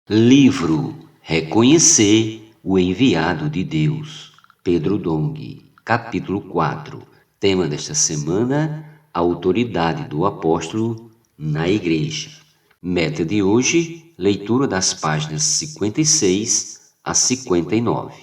Livro Reconhecer o Enviado de Deus, Pedro Dong, capítulo 4. Tema desta semana: a autoridade do apóstolo na igreja. Meta de hoje: leitura das páginas 56 a 59.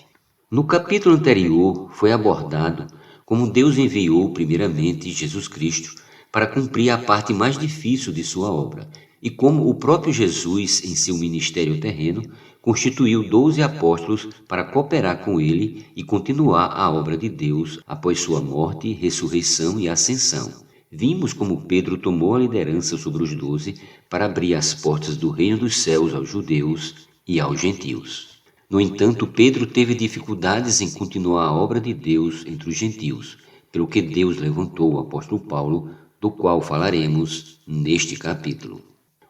No capítulo anterior foi abordado como Deus enviou primeiramente Jesus Cristo para cumprir a parte mais difícil de sua obra, e como o próprio Jesus, em seu ministério terreno, constituiu 12 apóstolos para cooperar com ele e continuar a obra de Deus após sua morte, ressurreição e ascensão. Vimos como Pedro tomou a liderança sobre os 12 para abrir as portas do reino dos céus aos judeus e aos gentios. No entanto, Pedro teve dificuldades em continuar a obra de Deus entre os gentios, pelo que Deus levantou o apóstolo Paulo, do qual falaremos neste capítulo.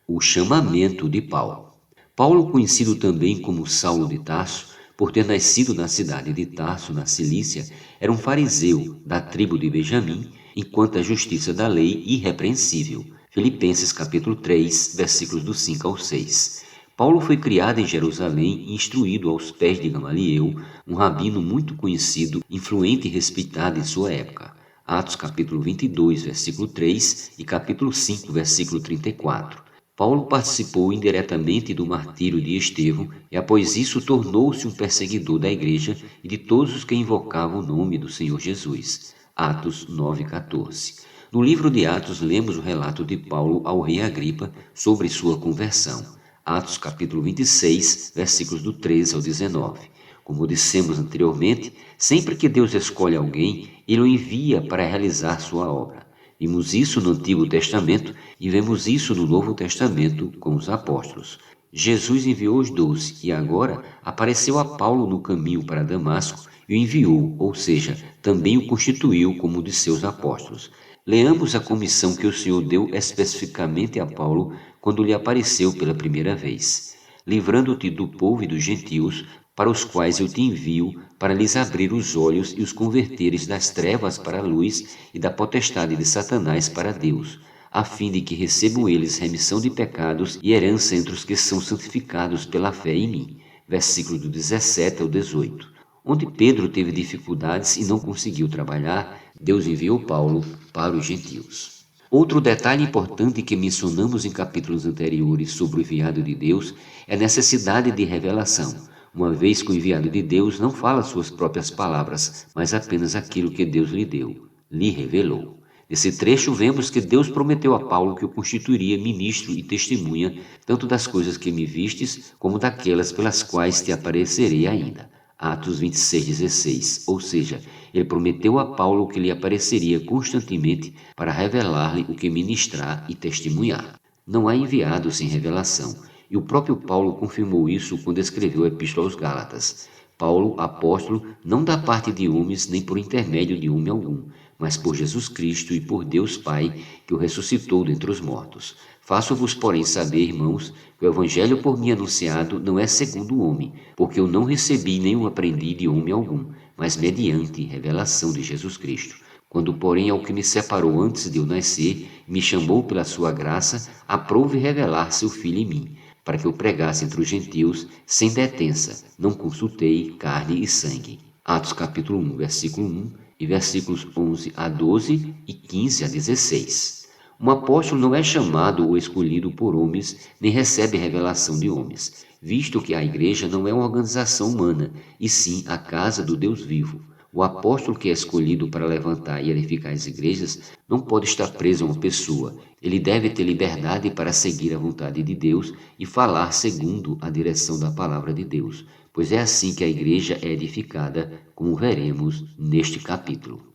O chamamento de Paulo. Paulo, conhecido também como Saulo de Tarso, por ter nascido na cidade de Tarso, na Cilícia, era um fariseu da tribo de Benjamim, enquanto a justiça da lei irrepreensível. Filipenses capítulo 3, versículos do 5 ao 6. Paulo foi criado em Jerusalém e instruído aos pés de Gamaliel, um rabino muito conhecido, influente e respeitado em sua época. Atos capítulo 22, versículo 3 e capítulo 5, versículo 34. Paulo participou indiretamente do martírio de Estevão e após isso tornou-se um perseguidor da igreja e de todos os que invocavam o nome do Senhor Jesus. Atos 9:14. No livro de Atos lemos o relato de Paulo ao rei Agripa sobre sua conversão. Atos capítulo 26, versículos do 13 ao 19. Como dissemos anteriormente, sempre que Deus escolhe alguém, ele o envia para realizar sua obra. Vimos isso no Antigo Testamento e vemos isso no Novo Testamento com os apóstolos. Jesus enviou os 12 e agora apareceu a Paulo no caminho para Damasco e o enviou, ou seja, também o constituiu como um de seus apóstolos. Leamos a comissão que o Senhor deu especificamente a Paulo quando lhe apareceu pela primeira vez. Livrando-te do povo e dos gentios, para os quais eu te envio, para lhes abrir os olhos e os converteres das trevas para a luz e da potestade de Satanás para Deus, a fim de que recebam eles remissão de pecados e herança entre os que são santificados pela fé em mim. Versículo do 17 ao 18. Onde Pedro teve dificuldades e não conseguiu trabalhar, Deus enviou Paulo para os gentios. Outro detalhe importante que mencionamos em capítulos anteriores sobre o enviado de Deus é a necessidade de revelação, uma vez que o enviado de Deus não fala suas próprias palavras, mas apenas aquilo que Deus lhe deu, lhe revelou. Nesse trecho vemos que Deus prometeu a Paulo que o constituiria ministro e testemunha, tanto das coisas que me vistes, como daquelas pelas quais te aparecerei ainda. Atos 26:16, ou seja, ele prometeu a Paulo que lhe apareceria constantemente para revelar-lhe o que ministrar e testemunhar. Não há enviado sem revelação. E o próprio Paulo confirmou isso quando escreveu a Epístola aos Gálatas. Paulo, apóstolo, não da parte de homens nem por intermédio de homem algum, mas por Jesus Cristo e por Deus Pai, que o ressuscitou dentre os mortos. Faço-vos, porém, saber, irmãos, que o evangelho por mim anunciado não é segundo o homem, porque eu não recebi nem o aprendi de homem algum, mas mediante revelação de Jesus Cristo. Quando, porém, ao que me separou antes de eu nascer, me chamou pela sua graça, aprouve revelar seu Filho em mim, para que eu pregasse entre os gentios sem detença, não consultei carne e sangue. Atos capítulo 1, versículo 1 e versículos 11 a 12 e 15 a 16. Um apóstolo não é chamado ou escolhido por homens, nem recebe revelação de homens, visto que a igreja não é uma organização humana, e sim a casa do Deus vivo. O apóstolo que é escolhido para levantar e edificar as igrejas não pode estar preso a uma pessoa. Ele deve ter liberdade para seguir a vontade de Deus e falar segundo a direção da palavra de Deus, pois é assim que a igreja é edificada, como veremos neste capítulo.